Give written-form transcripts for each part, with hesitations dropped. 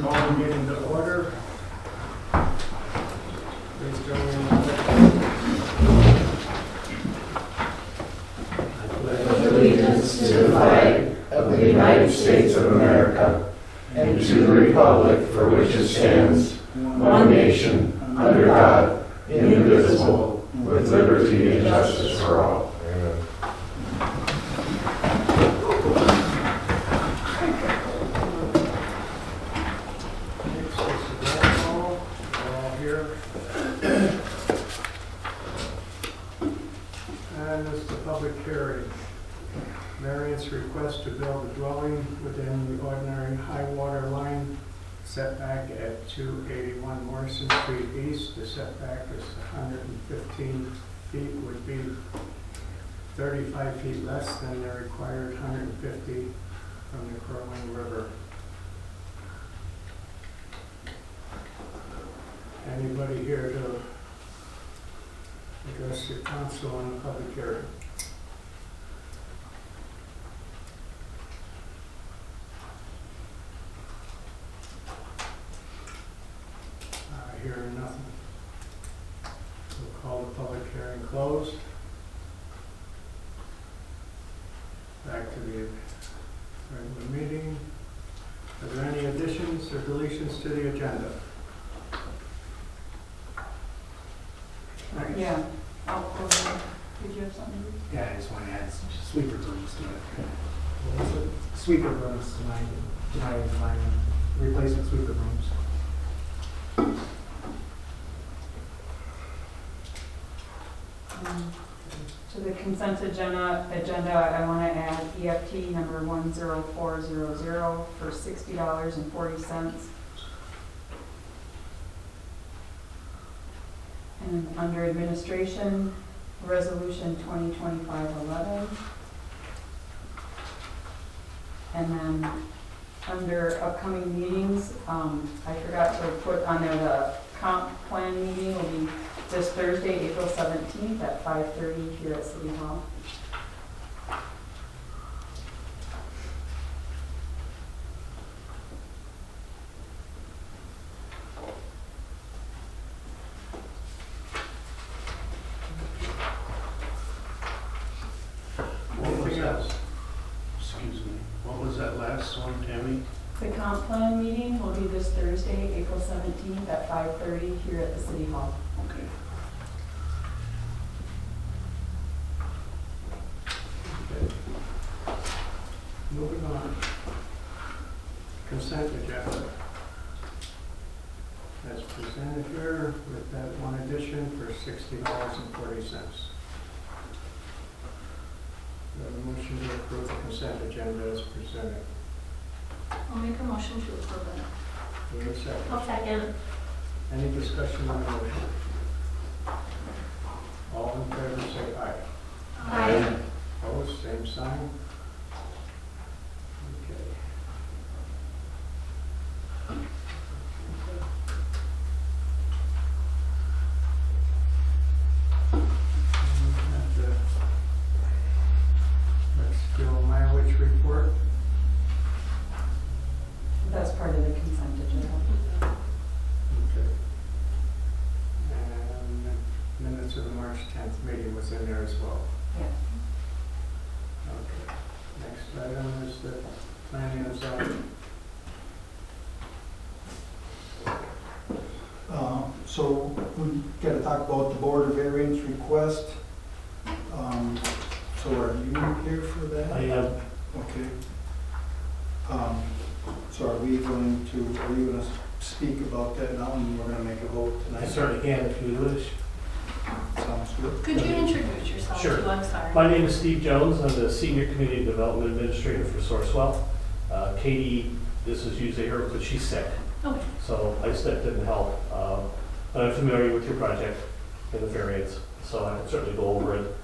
Call the meeting to order. Please join me in the pledge. I pledge allegiance to the flag of the United States of America and to the republic for which it stands, one nation, under God, indivisible, with liberty and justice for all. Amen. We're all here. And this is the public hearing. Variance request to build a dwelling within the ordinary high water line setback at 281 Morrison Street East. The setback is 115 feet, would be 35 feet less than the required 150 from the Crow Wing River. Anybody here to address the council on the public hearing? Hearing nothing. We'll call the public hearing closed. Back to the regular meeting. Are there any additions or deletions to the agenda? Yeah. Did you have something? Yeah, I just want to add some sweeper brooms to it. What was it? Sweeper brooms to my replacement sweeper brooms. To the consent agenda, I want to add EFT number 10400 for $60.40. And under administration, resolution 2025-11. And then under upcoming meetings, I forgot to put on there the comp plan meeting will be this Thursday, April 17th at 5:30 here at City Hall. Anything else? Excuse me, what was that last one, Tammy? The comp plan meeting will be this Thursday, April 17th at 5:30 here at the City Hall. Okay. Okay. Moving on. Consent agenda. As presented here with that one addition for $60.40. We have a motion to approve the consent agenda as presented. I'll make a motion to approve it. Do we have a second? I'll second. Any discussion on the motion? All in favor say aye. Aye. Opposed, same sign. Okay. Let's do a mileage report. That's part of the consent agenda. Okay. And minutes of the March 10th meeting was in there as well. Yeah. Okay. Next item is the planning and zoning. So we got to talk about the border variance request. So are you here for that? I am. Okay. So are you going to speak about that now and we're going to make a vote I tonight? certainly can if you wish. Sounds good. Could you introduce yourself Sure. too? I'm sorry. My name is Steve Jones. I'm the Senior Community Development Administrator for Sourcewell. Katie, this is usually her, but she's sick. Okay. So I stepped in to help. But I'm familiar with your project and the variance, so I can certainly go over it.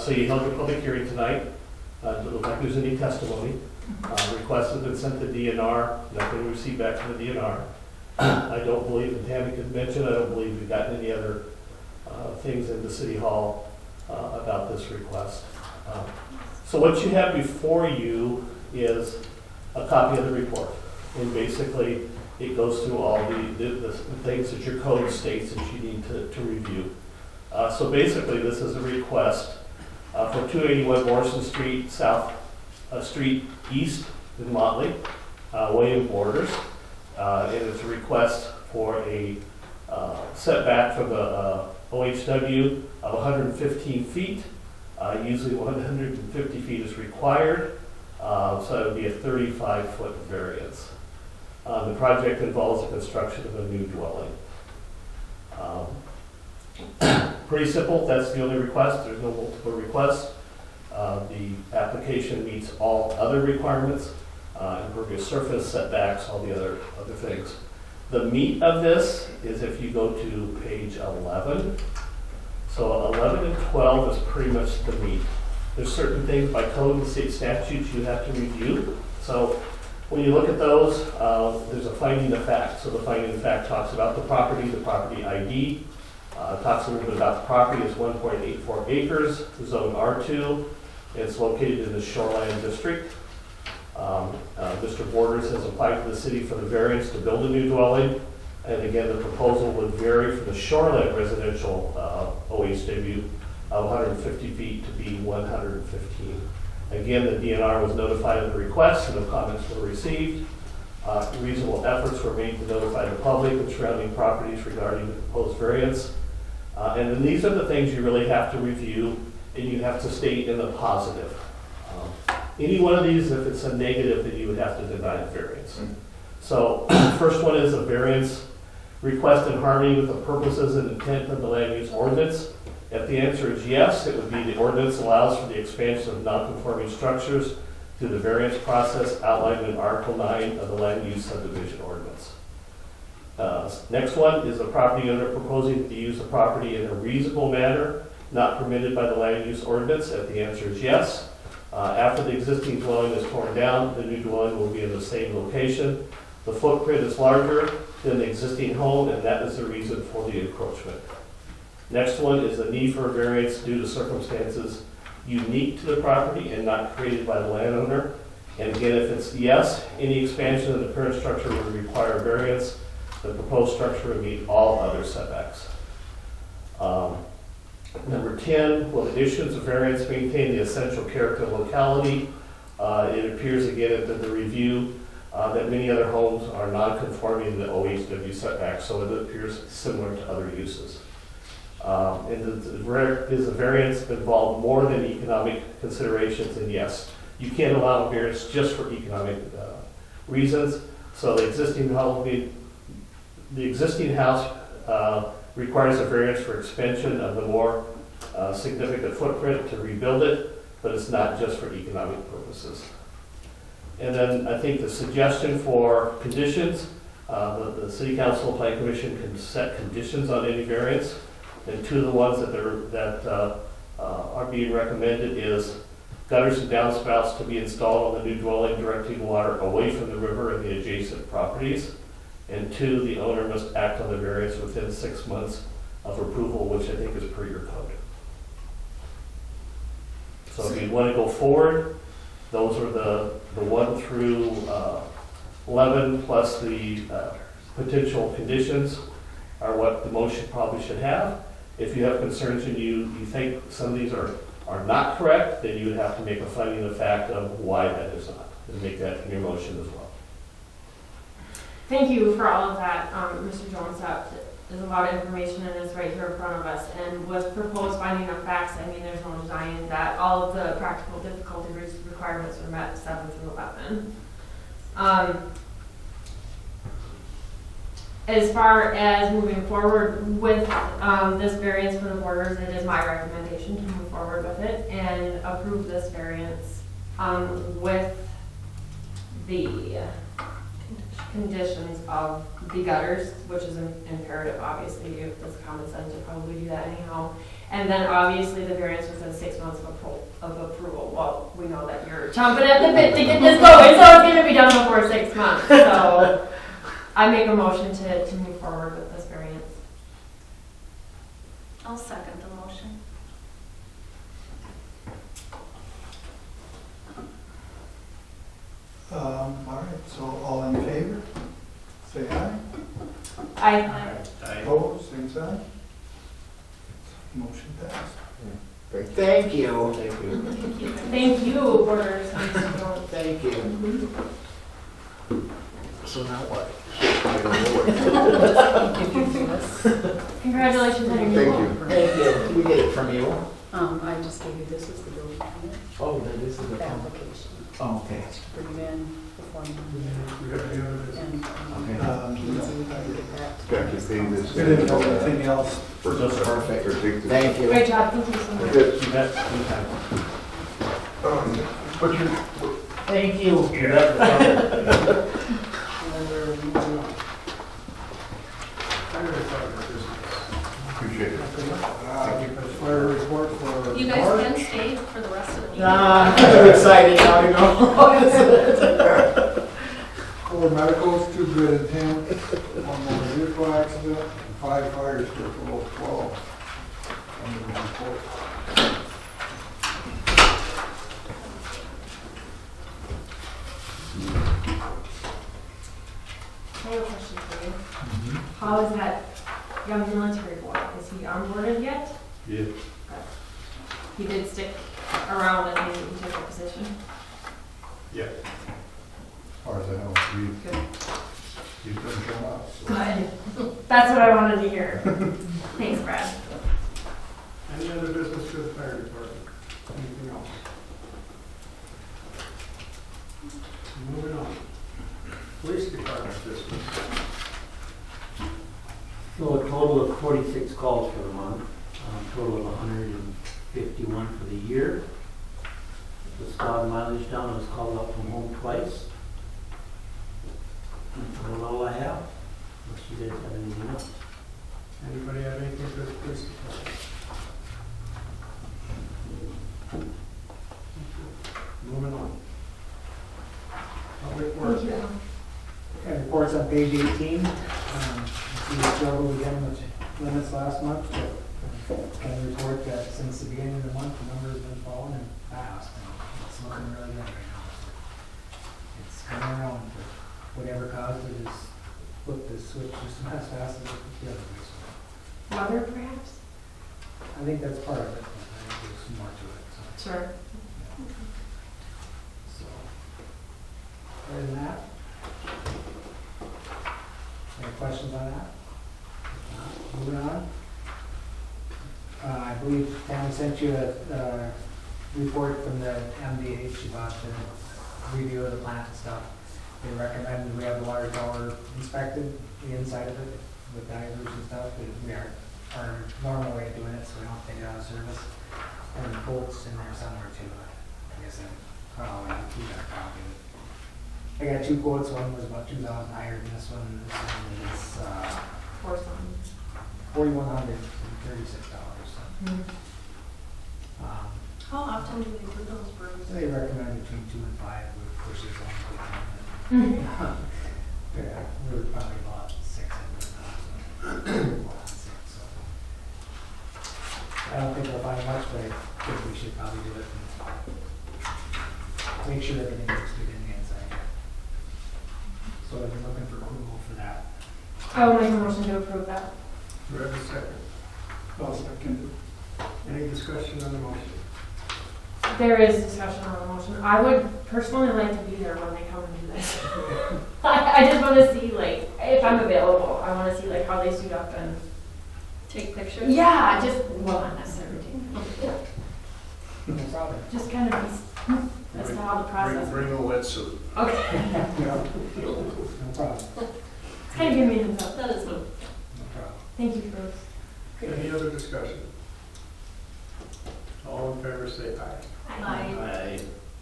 So you held your public hearing tonight. It looked like there's any testimony. Request has been sent to DNR, nothing received back from the DNR. I don't believe, and Tammy could mention, I don't believe we've gotten any other things into City Hall about this request. So what you have before you is a copy of the report. And basically, it goes through all the things that your code states that you need to review. So basically, this is a request for 281 Morrison Street, South Street East in Motley, William Borders. And it's a request for a setback from the OHW of 115 feet. Usually 150 feet is required, so it would be a 35-foot variance. The project involves the construction of a new dwelling. Pretty simple, that's the only request, there's no multiple requests. The application meets all other requirements, impervious surface, setbacks, all the other things. The meat of this is if you go to page 11. So 11 and 12 is pretty much the meat. There's certain things by code and state statutes you have to review. So when you look at those, there's a finding of fact. So the finding of fact talks about the property ID, talks a little bit about the property. It's 1.84 acres, zone R2. It's located in the Shoreline District. Mr. Borders has applied to the city for the variance to build a new dwelling. And again, the proposal would vary from the Shoreline residential OHW of 150 feet to be 115. Again, the DNR was notified of the request and the comments were received. Reasonable efforts were made to notify the public and surrounding properties regarding the proposed variance. And then these are the things you really have to review and you have to state in the positive. Any one of these, if it's a negative, then you would have to deny the variance. So first one is a variance request in harmony with the purposes and intent of the land use ordinance. If the answer is yes, it would be the ordinance allows for the expansion of non-conforming structures through the variance process outlined in Article 9 of the Land Use Subdivision Ordinance. Next one is the property owner proposing to use the property in a reasonable manner not permitted by the Land Use Ordinance. If the answer is yes, after the existing dwelling is torn down, the new dwelling will be in the same location. The footprint is larger than the existing home, and that is the reason for the encroachment. Next one is the need for a variance due to circumstances unique to the property and not created by the landowner. And again, if it's yes, any expansion of the current structure would require a variance. The proposed structure would meet all other setbacks. Number 10, will the issuance of variance maintain the essential character of locality? It appears again at the review that many other homes are non-conforming to the OHW setback, so it appears similar to other uses. And is the variance involved more than economic considerations? And yes, you can't allow a variance just for economic reasons. So the existing house requires a variance for expansion of the more significant footprint to rebuild it, but it's not just for economic purposes. And then I think the suggestion for conditions, the City Council and Planning Commission can set conditions on any variance. And two of the ones that are being recommended is gutters and downspouts to be installed on the new dwelling directing water away from the river and the adjacent properties. And two, the owner must act on the variance within 6 months of approval, which I think is per your code. So if you want to go forward, those are the 1 through 11 plus the potential conditions are what the motion probably should have. If you have concerns and you think some of these are not correct, then you would have to make a finding of fact of why that is not, and make that in your motion as well. Thank you for all of that, Mr. Jones. There's a lot of information in this right here in front of us. And with proposed finding of facts, I mean, there's no denying that all of the practical difficulty requirements are met 7 through 11. As far as moving forward with this variance for the borders, it is my recommendation to move forward with it and approve this variance with the conditions of the gutters, which is imperative, obviously. If it's common sense to probably do that anyhow. And then obviously the variance within 6 months of approval. Well, we know that you're chomping at the bit to get this going, so it's going to be done before 6 months. So I make a motion to move forward with this variance. I'll second the motion. All right, so all in favor? say aye. I, Opposed, same sign. Motion passed. Great, thank you. Thank you. thank you, Borders. Thank you. So now what? Congratulations on your new Thank role. you. Thank you. Did we get it from you? I just gave you, this is the building permit Oh, that is the application. Oh, okay. Bring it in, perform it, We have any other business? and, Okay. P&Z can get that. Got you paid this. We didn't have anything else. Perfect. Or take this. Thank you. Great job, thank you so much. Good. You bet, anytime. What's your, Thank you. And then we're moving on. Fire department business. appreciate it. Fire report for You guys March. can stay for the rest of the meeting. I'm so excited now, you know. 4 medicals, 2 good and 10, 1 motor vehicle accident, and 5 fires for a total of 12. Under the report. I have a question for you. How is that young military boy? Is he onboarded yet? Yeah. He did stick around and he took a position. As far as I know, Good. he's been shown up. so. Good. That's what I wanted to hear. Thanks, Brad. Any other business for the fire department? Anything else? Moving on. Police department business. So a total of 46 calls for the month, total of 151 for the year. The squad mileage down was called out from home twice. That's all I have, unless you guys have anything else. Anybody have anything for the police department? Moving on. Public works. Thank you. And reports on page 18. We struggled again with limits last month, but can report that since the beginning of the month, the number's been falling and fast. And it's looking really good right now. It's coming around, but whatever caused it is flipped the switch just as fast as it flipped the other way. So Mother, perhaps? I think that's part of it, but I think there's some more to it. Sure. So, other than that, any questions on that? If not, moving on. I believe Tammy sent you a report from the MDH about the review of the plant and stuff. They recommended we have the water tower inspected, the inside of it, with divers and stuff. We are our normal way of doing it, so we don't take it out of service. And the bolts in there somewhere too. I guess we got a copy of it. I got 2 quotes. One was about $2,000 higher than this one. This one is Or something. $4,136. Mm-hmm. How often do they do those brooms? They recommend between 2 and 5. We push this one to the yeah, we're probably about 6 into it now. So. I don't think we'll find much, but I think we should probably do it and make sure everything looks good in the inside. So I've been looking for approval for that. I will make a motion to approve that. Do we have a second? I'll second Any discussion on the motion? There is discussion on the motion. I would personally like to be there when they come and do this. I just want to see, like, if I'm available, I want to see, like, how they suit up and. Take pictures? Yeah, just, well, not necessarily take. No problem. Just kind of be, that's how the process. Bring a wetsuit. Okay. No problem. It's kind of giving me a heads up. That is good. No problem. Thank you, Bruce. Any other discussion? All in favor say aye. Aye.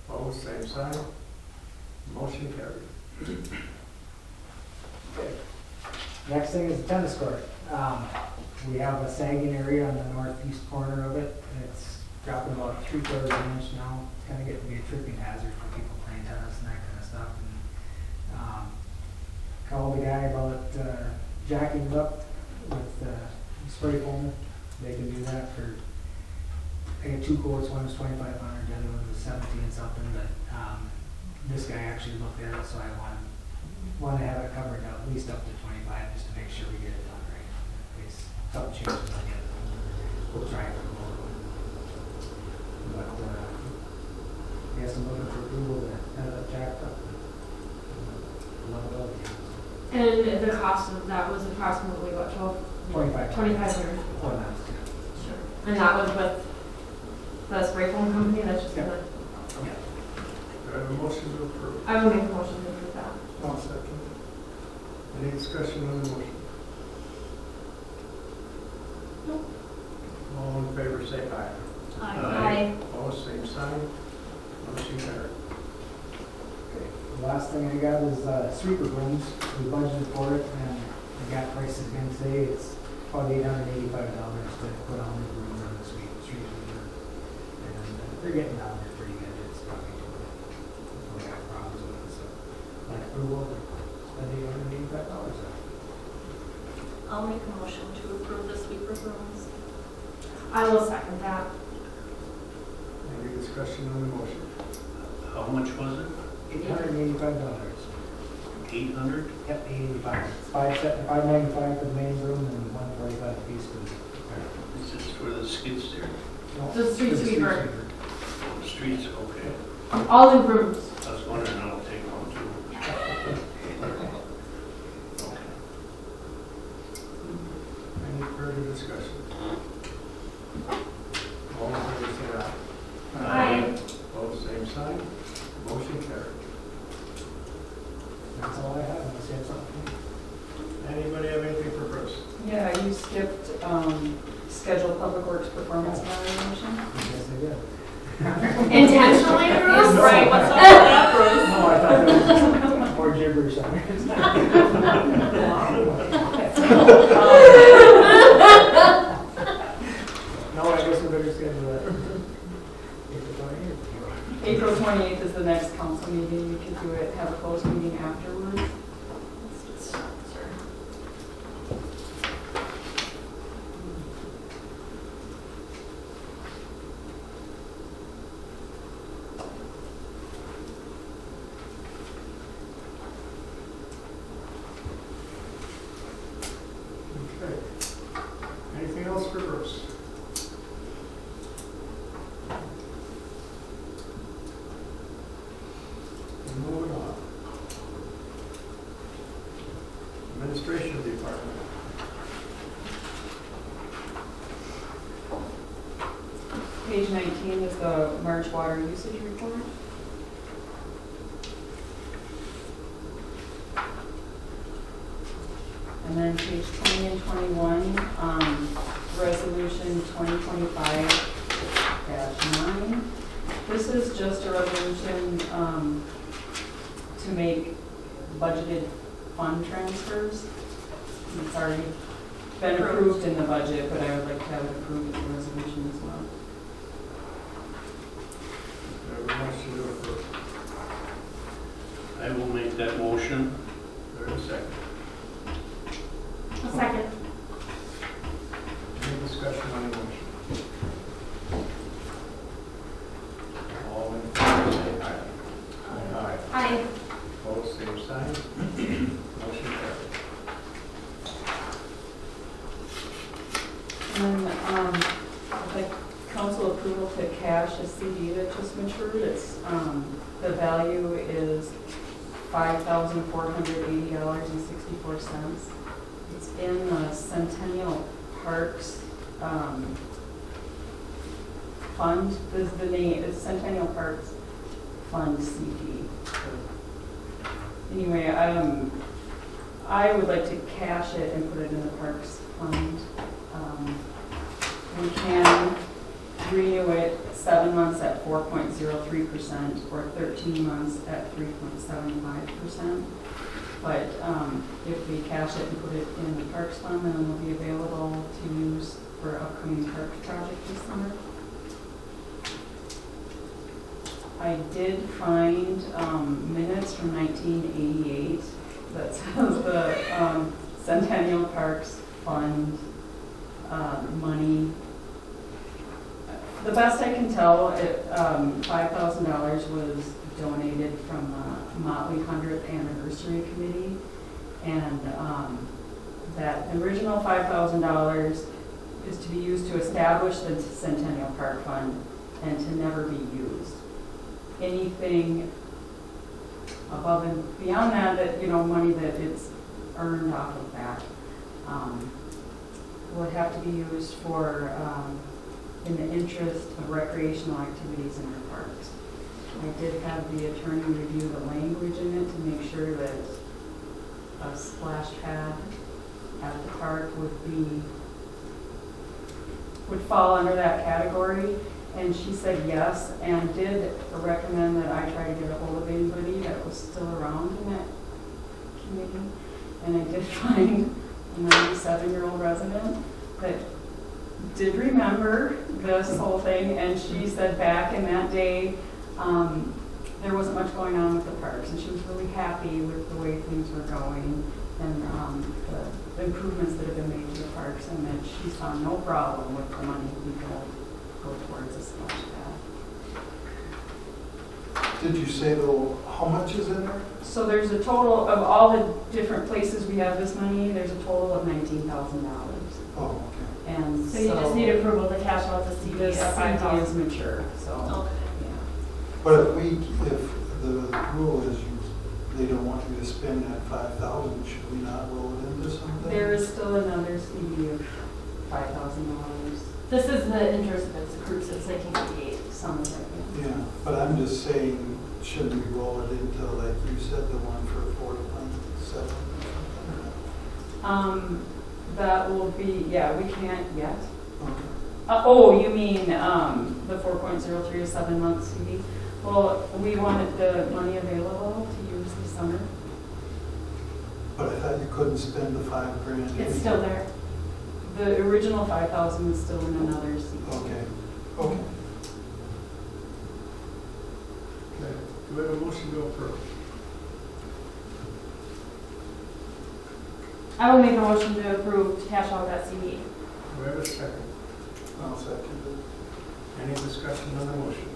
Opposed, same sign. Motion carried. Okay. Next thing is the tennis court. We have a sagging area on the northeast corner of it, and it's dropping about 3/4 of an inch now. It's kind of getting to be a tripping hazard for people playing tennis and that kind of stuff. And called the guy about jacking it up with spray foam. They can do that for. I got 2 quotes. One was $2,500, the other one was $17 something. But this guy actually looked at it, so I wanted want to have it covered at least up to 25, just to make sure we get it done right. In case something changes again, we'll try it. But, yes, I'm looking for approval to have that jacked up. Level And the cost of that was approximately what, 25. 2,500? Oh, that's And that was with the spray foam company, that's just Yeah. gonna, Do I have a motion to approve? I will make a motion to approve that. One second. Any discussion on the motion? Nope. All in favor, say aye. Aye. Opposed, same sign. Motion carried. The last thing I got is sweeper brooms. We budgeted for it and we got prices again today. It's about $885 to put on the brooms on the street sweeper. And they're getting down there pretty good. It's probably we got problems with it. So, like approval, spend $885 on. I'll make a motion to approve the sweeper rooms. I will second that. Any discussion on the motion? How much was it? $885. 800? Yep, $885. It's $595 for the main room and $145 a piece for the. Is this for the skid steer? No, The street for the sweeper. Oh, the streets, okay. All the brooms. I was wondering how to take one too. Any further discussion? All in favor, say aye. Aye. Opposed, same sign. Motion carried. That's all I have, unless you have something. Anybody have anything for Bruce? Yeah, you skipped, scheduled public works performance evaluation. Yes, I did. Intentionally, Bruce? Right, what's up with that, Bruce? No, I thought that was more gibberish on it. No, I guess we better schedule that. April 28th is the next council meeting. You could do it, have a closed meeting afterwards. Okay. Anything else for Bruce? Moving on. Administration Department. Page 19 is the March water usage report. And then page 20 and 21, resolution 2025-9. This is just a resolution to make budgeted fund transfers. It's already been approved in the budget, but I would like to have it approved as a resolution as well. Do I have a motion to approve? I will make that motion. Do I have a second? A second. Any discussion on the motion? All in favor, say aye. Aye. Aye. Opposed, same sign. Motion carried. And then, I'd like council approval to cash a CD that just matured. It's, the value is $5,480.64. It's in the Centennial Parks, fund. This is the name, it's Centennial Parks Fund CD. Anyway, I would like to cash it and put it in the Parks Fund. We can renew it 7 months at 4.03% or 13 months at 3.75%. But if we cash it and put it in the Parks Fund, then it'll be available to use for upcoming park project this summer. I did find minutes from 1988 that says the Centennial Parks Fund money. The best I can tell, $5,000 was donated from the Motley 100th Anniversary Committee. And that original $5,000 is to be used to establish the Centennial Park Fund and to never be used. Anything above and beyond that, that, you know, money that it's earned off of that, would have to be used for, in the interest of recreational activities in our parks. I did have the attorney review the language in it to make sure that a splash pad at the park would fall under that category. And she said yes, and did recommend that I try to get a hold of anybody that was still around in that committee. And I did find a 97-year-old resident that did remember this whole thing, and she said back in that day, there wasn't much going on with the parks, and she was really happy with the way things were going and the improvements that have been made to the parks, and that she saw no problem with the money we go towards a splash pad. Did you say though, how much is in there? So there's a total of all the different places we have this money, there's a total of $19,000. Oh, okay. And So you just need approval to cash out the CD the of CD is 5,000. mature, so, Okay. yeah. But if the rule is they don't want you to spend that 5,000, should we not roll it into something? There is still another CD of $5,000, This is the interest that's accrued since 1998. some of it. Yeah, but I'm just saying, should we roll it into, like you said, the one for 4.7 or something? That will be, yeah, we can't yet. Okay. Oh, you mean, the 4.03 is 7 month CD? Well, we wanted the money available to use this summer. But I thought you couldn't spend the $5,000. It's still there. The original 5,000 is still in another CD. Okay, okay. Okay, do we have a motion to approve? I will make a motion to approve to cash out that CD. Do we have a second? I'll second it. Any discussion on the motion?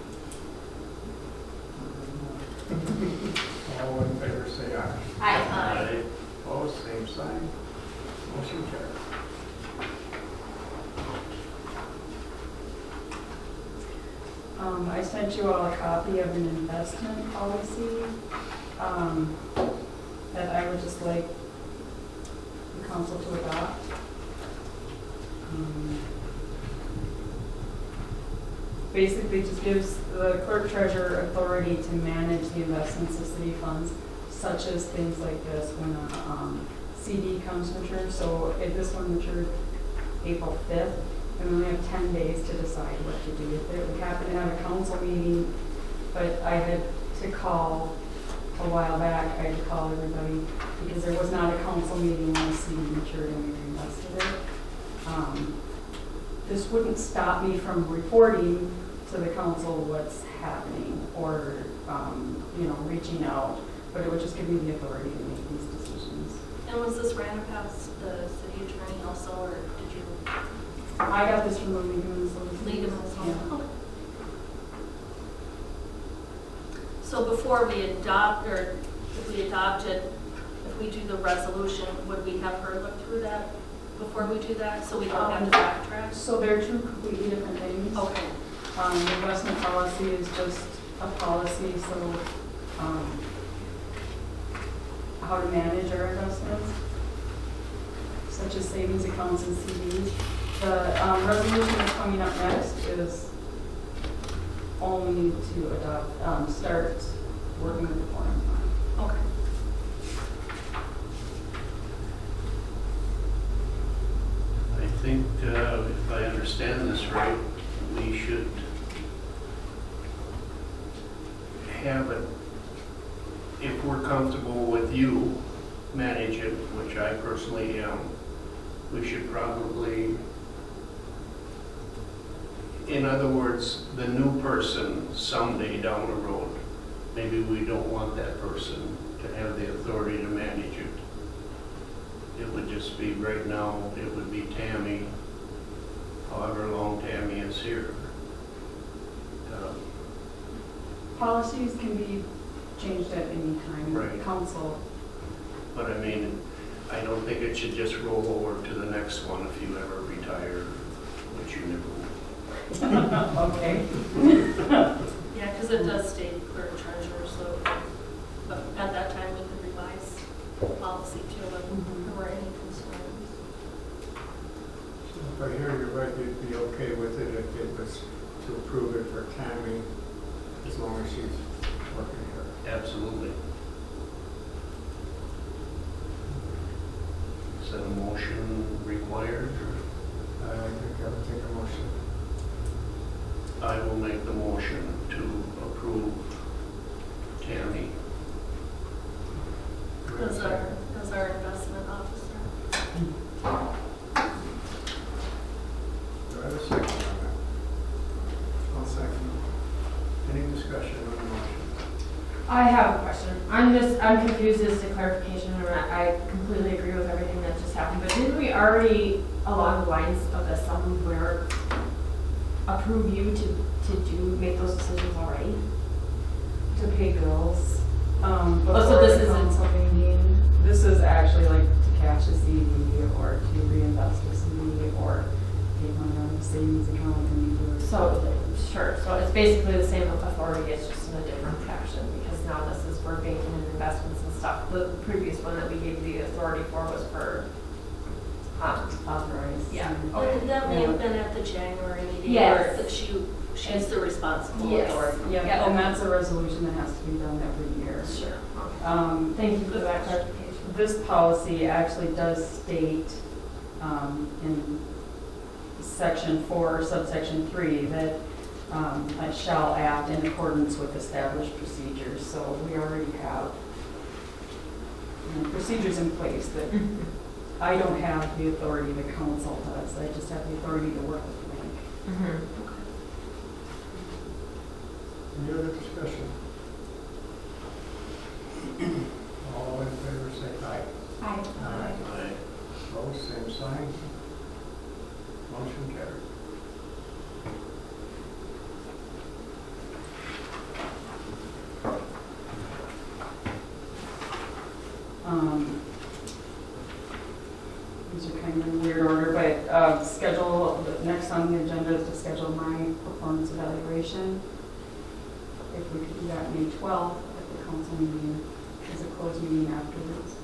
All in favor, say aye. Aye. Opposed, same sign. Motion carries. I sent you all a copy of an investment policy that I would just like the council to adopt. Basically just gives the clerk treasurer authority to manage the investments of city funds, such as things like this when a CD comes mature. So if this one matured April 5th, and we only have 10 days to decide what to do with it. We happen to have a council meeting, but I had to call a while back, I had to call everybody because there was not a council meeting when the CD matured and we reinvested it. This wouldn't stop me from reporting to the council what's happening or, you know, reaching out, but it would just give me the authority to make these decisions. And was this ran past the city attorney also, or did you I got this from the League of Minnesota. lead him as Yeah. well? Okay. So before we adopt, or if we adopt it, if we do the resolution, would we have her look through that before we do that, so we don't have to backtrack? So they're two completely different things. Okay. The investment policy is just a policy, so how to manage our investments, such as savings accounts and CDs. The resolution that's coming up next is only to adopt, start working with the foreign fund. Okay. I think, if I understand this right, we should have it, if we're comfortable with you, manage it, which I personally am. We should probably, in other words, the new person someday down the road, maybe we don't want that person to have the authority to manage it. It would just be, right now, it would be Tammy, however long Tammy is here. Policies can be changed at any time. Right. Council, But I mean, I don't think it should just roll over to the next one if you ever retire, which you never will. okay. Yeah, because it does state clerk treasurer, so but at that time we could revise the policy too, if there were any concerns. If I hear you right, you'd be okay with it if it was to approve it for Tammy, as long as she's working here. Absolutely. Is that a motion required? Or? I think I would take a motion. I will make the motion to approve Tammy. As our investment officer. Do I have a second on that? I'll second. Any discussion on the motion? I have a question. I'm confused as to clarification, and I completely agree with everything that just happened, but didn't we already, along the lines of the somewhere, approve you to make those decisions already? To pay bills. Oh, so before this the isn't council something meeting. This is actually like to cash a CD or to reinvest a CD or take money out of the savings account and do it. So, sure, so it's basically the same authority, it's just in a different caption, because now this is for banking and investments and stuff. The previous one that we gave the authority for was for, Authorized. Yeah. And that may have been at the January meeting. Yes. Where she's the responsible Yes. authority. Yeah, Yeah. and that's a resolution that has to be done every year. sure, Thank thank you for that clarification. This policy actually does state in section 4, subsection 3, that I shall act in accordance with established procedures. So we already have procedures in place that I don't have the authority, the council does. I just have the authority to work with the bank. Any other discussion? All in favor, say aye. Aye. Aye. Opposed, same sign. Motion carried. These are kind of in weird order, but schedule, the next on the agenda is to schedule my performance evaluation. If we could do that May 12th at the council meeting, as a closed meeting afterwards.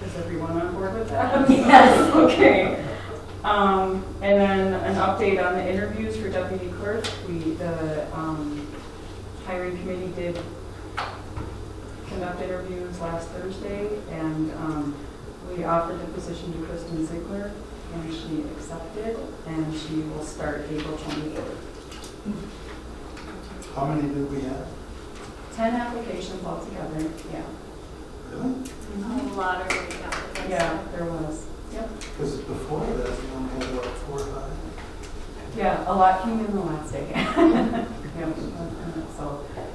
Is everyone on board with that? Yes. Okay. And then an update on the interviews for deputy clerk. The hiring committee did conduct interviews last Thursday, and we offered the position to Kristen Ziegler, and she accepted, and she will start April 23rd. How many did we have? 10 applications altogether, yeah. Really? A lot of great applicants. Yeah, there was. Yep. Because before that, we only had about 4 or 5. Yeah, a lot came in the last day. Yeah, so,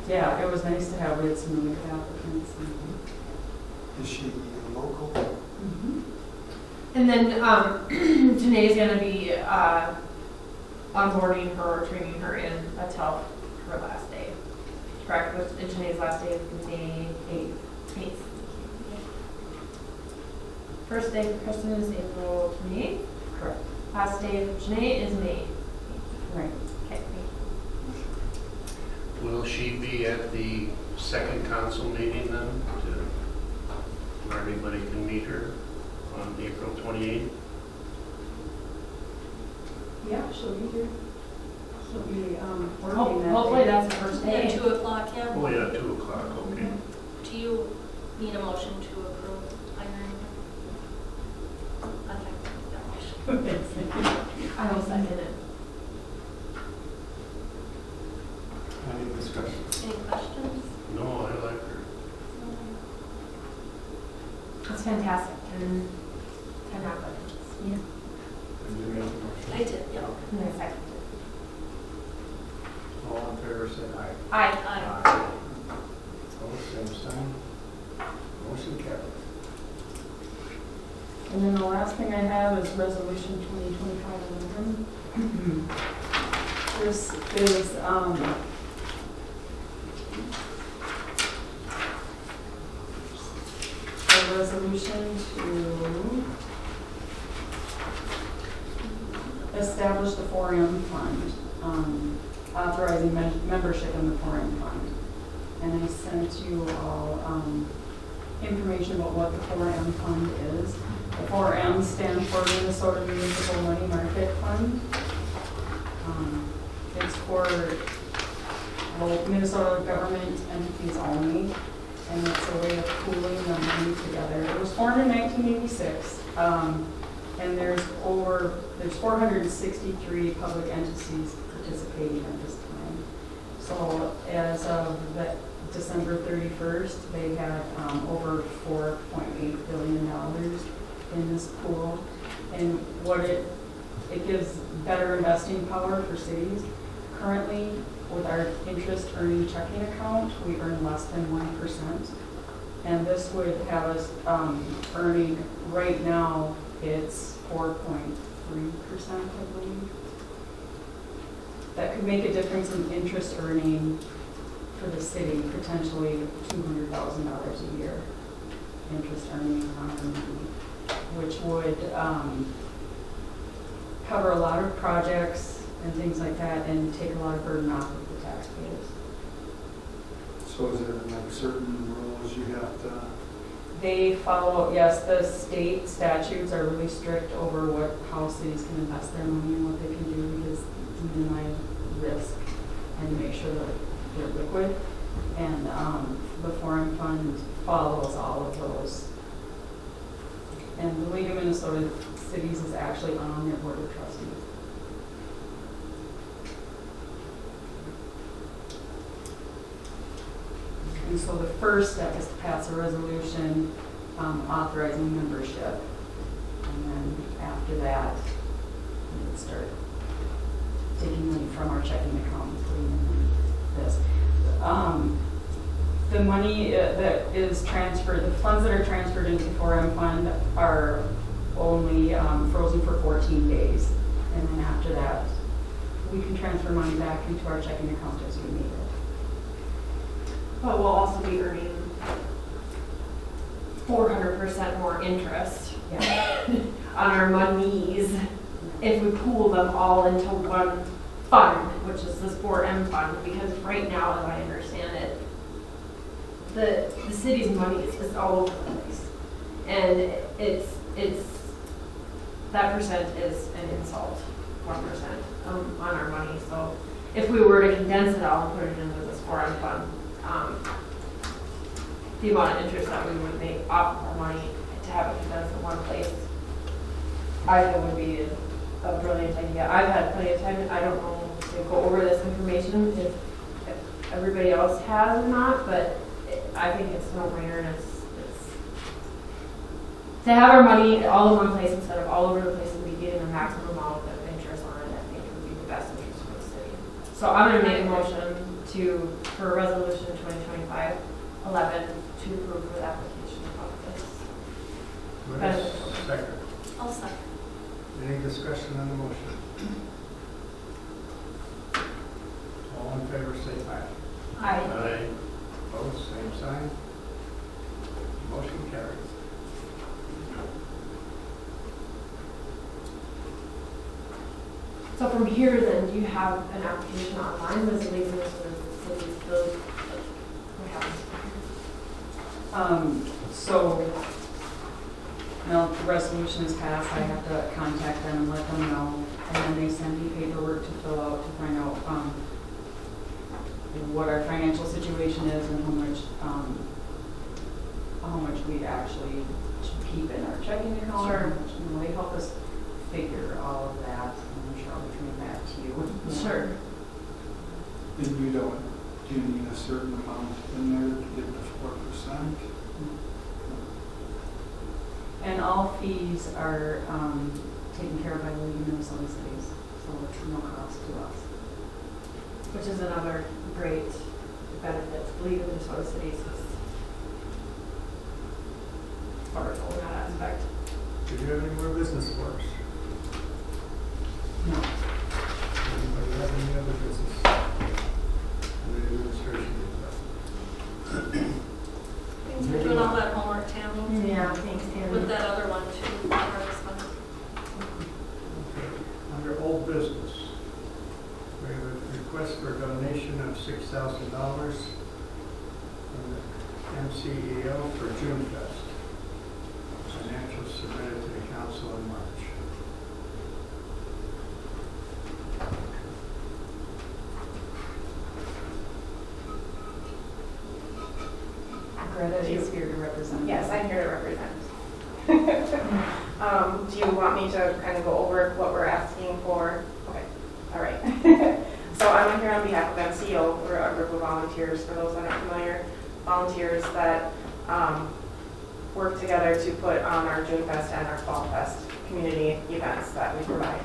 yeah, it was nice to have, we had some really good applicants. Is she local? Mhm. And then, Janae's gonna be, onboarding her, or training her in until her last day. Correct, which Janae's last day is May 8th. First day for Kristen is April 28th. Correct. Last day of Janae is May 8th. Right. Okay. Will she be at the second council meeting then, where everybody can meet her on April 28th? Yeah, she'll be here. She'll be working that Hopefully day. that's the first At day. 2 o'clock, yeah? Oh, yeah, 2 o'clock, okay. Do you need a motion to approve hiring? I'd like to make that motion. I will second it. Any discussion? Any questions? No, I like her. It's fantastic, and 10 applicants. Yeah. Did you make the motion? I did, yeah. And I seconded it. All in favor, say aye. Aye. Aye. Opposed, same sign. Motion carries. And then the last thing I have is resolution 2025-11. This is, a resolution to establish the 4M fund, authorizing membership in the 4M fund. And I sent you all, information about what the 4M fund is. The 4M stands for Minnesota Municipal Money Market Fund. It's for Minnesota government entities only, and it's a way of pooling the money together. It was formed in 1986, and there's 463 public entities participating at this time. So as of December 31st, they had over $4.8 billion in this pool. And what it gives better investing power for cities. Currently, with our interest earning checking account, we earn less than 1%. And this would have us earning, right now, it's 4.3%, I believe. That could make a difference in interest earning for the city, potentially $200,000 a year interest earning on our money, which would cover a lot of projects and things like that and take a lot of burden off of the taxpayers. So is there like certain rules you have to? They follow, yes, the state statutes are really strict over how cities can invest their money and what they can do because to minimize risk and make sure that they're liquid. And the 4M fund follows all of those. And the League of Minnesota Cities is actually on their board of trustees. And so the first step is to pass a resolution authorizing membership. And then after that, we would start taking money from our checking account and putting in this. The money that is transferred, the funds that are transferred into the 4M fund are only frozen for 14 days. And then after that, we can transfer money back into our checking account as we need it. But we'll also be earning 400% more interest Yeah. on our monies if we pool them all into one fund, which is this 4M fund, because right now, as I understand it, the city's money is all over the place. And it's that percent is an insult, 1% on our money. So if we were to condense it all and put it into this 4M fund, the amount of interest that we would make off of our money to have it condensed in one place, I think would be a brilliant idea. I've had plenty of time, I don't know to go over this information if everybody else has or not, but I think it's a no-brainer and it's to have our money all in one place instead of all over the place and be getting the maximum amount of interest on it. I think it would be the best interest for the city. So I'm going to make a motion for resolution 2025-11 to approve the application of this. Second. I'll second. Any discussion on the motion? All in favor, say aye. Aye. Opposed, same sign. Motion carries. So from here then, do you have an application online? Was it leaving this with the city's build? What happens? So, now the resolution is passed, I have to contact them and let them know, and then they send me paperwork to fill out to find out what our financial situation is and how much we actually keep in our checking account. Sure. How much, they help us figure all of that, and I'm sure I'll be coming back to you. Sure. And do you need a certain amount in there to get the 4%? And all fees are taken care of by the League of Minnesota Cities, so it's no cost to us. Which is another great benefit to League of Minnesota Cities. Perfect. Did you have any more business for us? No. Anybody have any other business? Any administration request? Thanks for doing all that homework, Tammy. Yeah, thanks, Tammy. With that other one too, Harvest Fund. Okay. Under old business, we have a request for a donation of $6,000 from the MCEO for June Fest. Financials submitted to the council in March. Greta is here to represent. Yes, I'm here to represent. Do you want me to kind of go over what we're asking for? Okay, all right. So I'm here on behalf of MCO. We're a group of volunteers, for those that aren't familiar, volunteers that work together to put on our June Fest and our Fall Fest community events that we provide.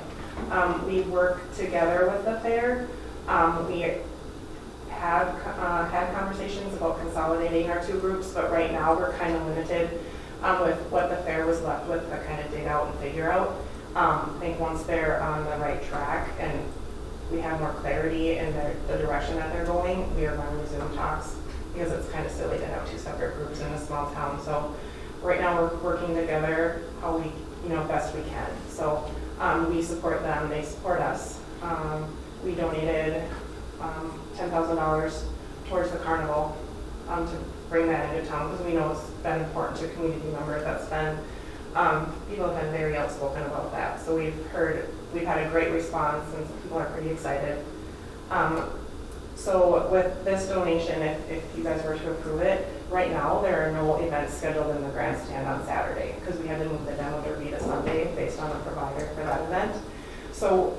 We work together with the fair. We have had conversations about consolidating our two groups, but right now we're kind of limited with what the fair was left with to kind of dig out and figure out. I think once they're on the right track and we have more clarity in the direction that they're going, we are going to resume talks, because it's kind of silly to have two separate groups in a small town. So right now we're working together how we, best we can. So we support them, they support us. We donated $10,000 towards the carnival to bring that into town, because we know it's been important to community members. That's been, people have been very outspoken about that. So we've had a great response, and people are pretty excited. So with this donation, if you guys were to approve it, right now there are no events scheduled in the grandstand on Saturday, because we had to move the demo derby to Sunday based on the provider for that event. So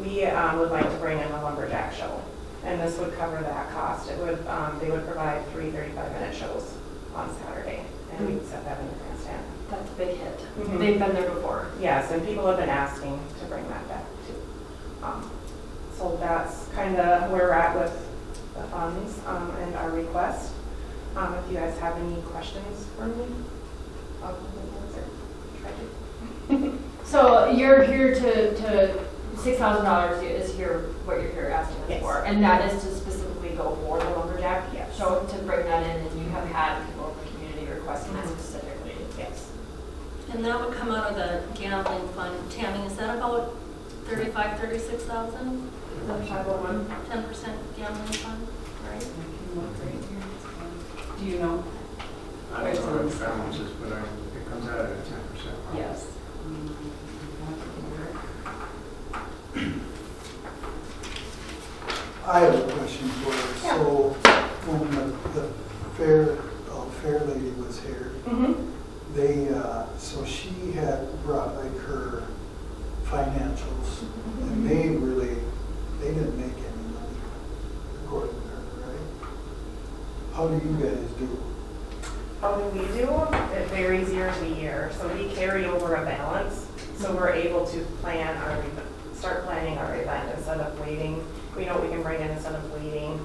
we would like to bring in a lumberjack show, and this would cover that cost. It would they would provide 3 35-minute shows on Saturday, and we would set that in the grandstand. That's a big hit. Mhm. They've been there before. Yes, and people have been asking to bring that back too. So that's kind of where we're at with the funds and our request. If you guys have any questions for me, I'll answer. Try to. So you're here to $6,000 is here, what you're here asking us Yes. for, and that is to specifically go for the lumberjack Yes. show, to bring that in, and you have had people in the community requesting that specifically. Yes. And that would come out of the gambling fund. Tammy, is that about 35, 36,000? The 501. 10% gambling fund, right? Do you know? I don't know the balances, but it comes out at a 10%. Yes. I have a question for you. Yeah. So when the fair lady was here, they, so she had brought like her financials, and they didn't make any money according to her, right? How do you guys do? How do we do? It varies year to year. So we carry over a balance, so we're able to start planning our event instead of waiting. We know what we can bring in instead of waiting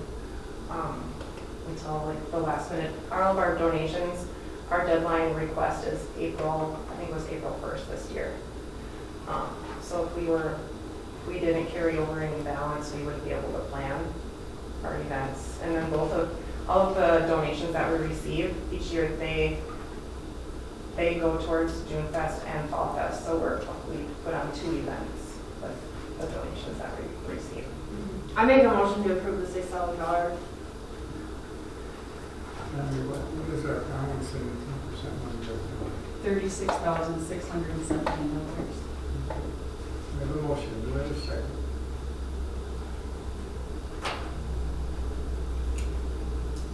until like the last minute. All of our donations, our deadline request is April 1st this year. So if we didn't carry over any balance, we would be able to plan our events. And then all of the donations that we receive each year, they go towards June Fest and Fall Fest. So we put on 2 events with the donations that we receive. I make a motion to approve the $6,000. What is our balance in the 10% one? $36,617. We have a motion, do we have a second?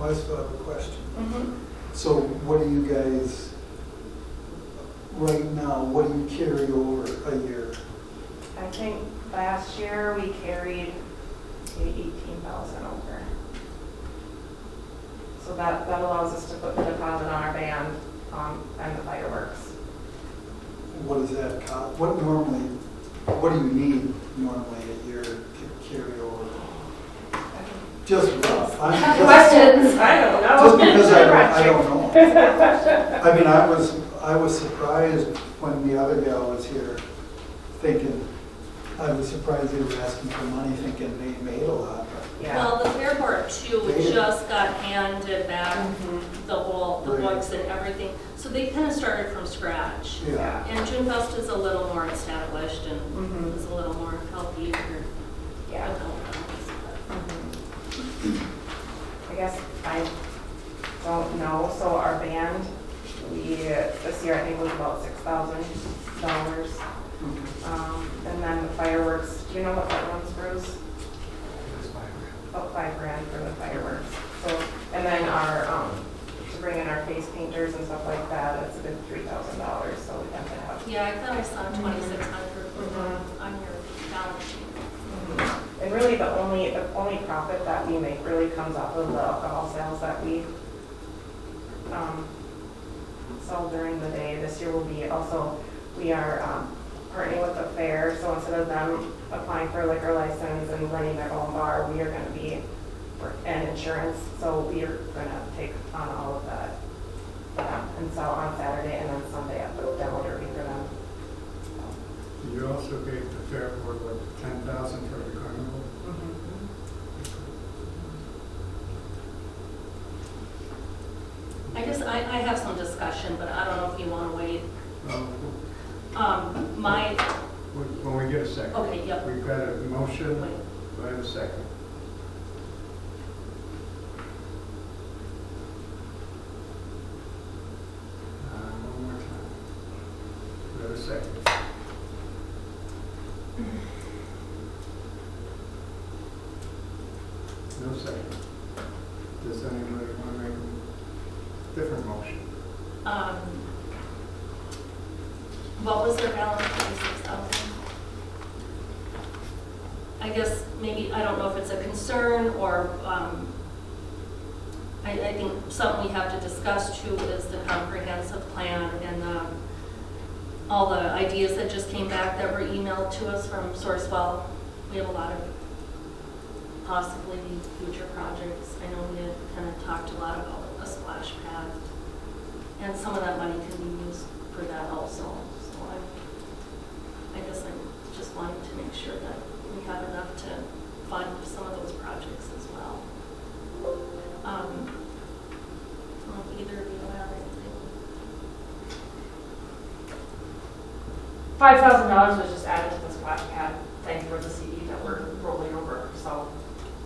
I still have a question. So what do you guys, right now, what do you carry over a year? I think last year we carried maybe 18,000 over. So that allows us to put the deposit on our band and the fireworks. What does that cost? What do you need normally a year to carry over? Just rough. Questions? I don't know. Just because I don't know. I mean, I I was surprised when the other gal was here, thinking, I was surprised they were asking for money, thinking they made a lot. Yeah. Well, the Fair Board too They- just got handed back Mhm. the Right. books and everything. So they kind of started from scratch. Yeah. And Junefest is a little more established and Mhm. is a little more healthy for Yeah. adults. Mhm. I guess I don't know, so our band, this year I think was about $6,000. And then the fireworks, do you know what that runs, Bruce? About $5,000 for the fireworks. So, and then our, to bring in our face painters and stuff like that, it's a good $3,000, so we have to have. Yeah, I thought I saw 2,600 Mhm. on your balance sheet. Mhm. And really the only profit that we make really comes off of the alcohol sales that we sell during the day. This year will be also, we are partnering with the fair, so instead of them applying for a liquor license and running their own bar, we are gonna be, and insurance, so we are gonna take on all of that and sell on Saturday and then Sunday at the demo derby for them. You also gave the Fair Board, what, 10,000 for the carnival? I guess I have some discussion, but I don't know if you want to wait. My, When we get a second. okay, yep. We've got a motion, Wait. do I have a second? One more time. Do I have a second? No second. Does anybody want to make a different motion? What was their balance, 26,000? I guess maybe, I don't know if it's a concern or, I think something we have to discuss too is the comprehensive plan and all the ideas that just came back that were emailed to us from Sourcewell. We have a lot of possibly future projects. I know we had kind of talked a lot about a splash pad, and some of that money can be used for that also. So I guess I'm just wanting to make sure that we have enough to fund some of those projects as well. I don't know if either of you have anything. $5,000 was just added to the splash pad thing for the CD that we're rolling over. So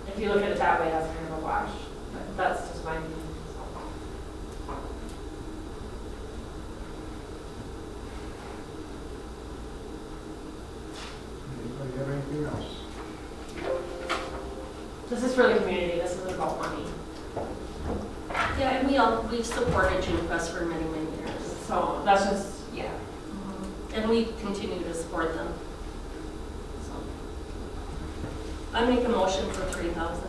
if you look at it that way, that's kind of a wash. But that's just my view. So. Anybody have anything else? This is for the community. This isn't about money. Yeah, and we've supported Junefest for many, many years. So that's just, yeah. And we continue to support them. So I make a motion for 3,000.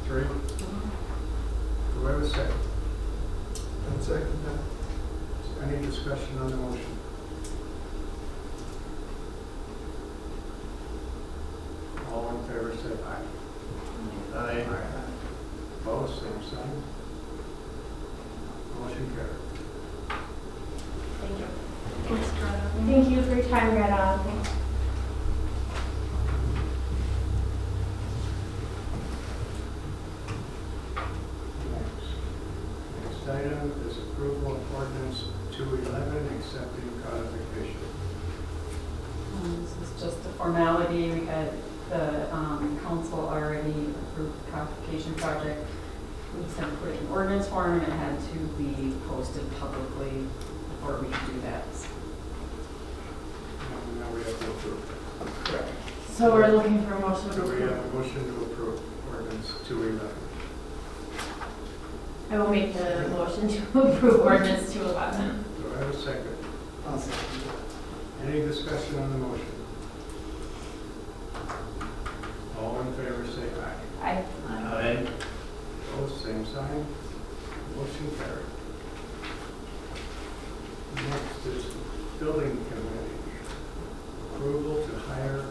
3? Do I have a second? Second that. Any discussion on the motion? All in favor, say aye. Aye. Opposed, same sign. Motion carried. Thank you. Thanks, Greta. Thank you for your time, Greta. Next item is approval of ordinance 211, accepting codification. This is just a formality. We had the council already approved the codification project. We just had to put it in ordinance form, and it had to be posted publicly before we could do that. Now we have to approve. Correct. So we're looking for a motion to Do we approve. have a motion to approve ordinance 211? I will make the motion to approve ordinance 211. Do I have a second? I'll second that. Any discussion on the motion? All in favor, say aye. Aye. Opposed, same sign. Motion carried. Next is building committee. Approval to hire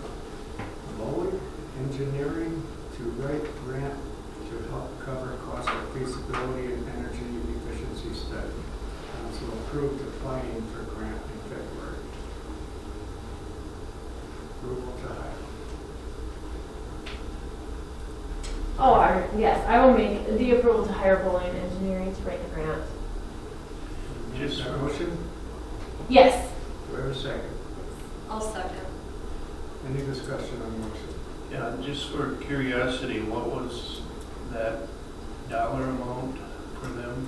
Lowy Engineering to write grant to help cover cost of feasibility and energy efficiency study. applying for grant in February. Approval to hire. Yes, I will make the approval to hire Bowling Engineering to write the grant. Just a motion? Yes. Do I have a second? I'll second. Any discussion on the motion? Yeah, just for curiosity, what was that dollar amount for them?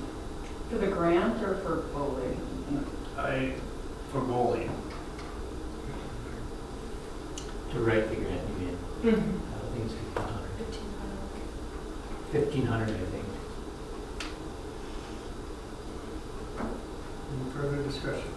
For the grant or for bowling? For bowling? To write the grant, you mean? I think it's 1,500, I think. Any further discussion?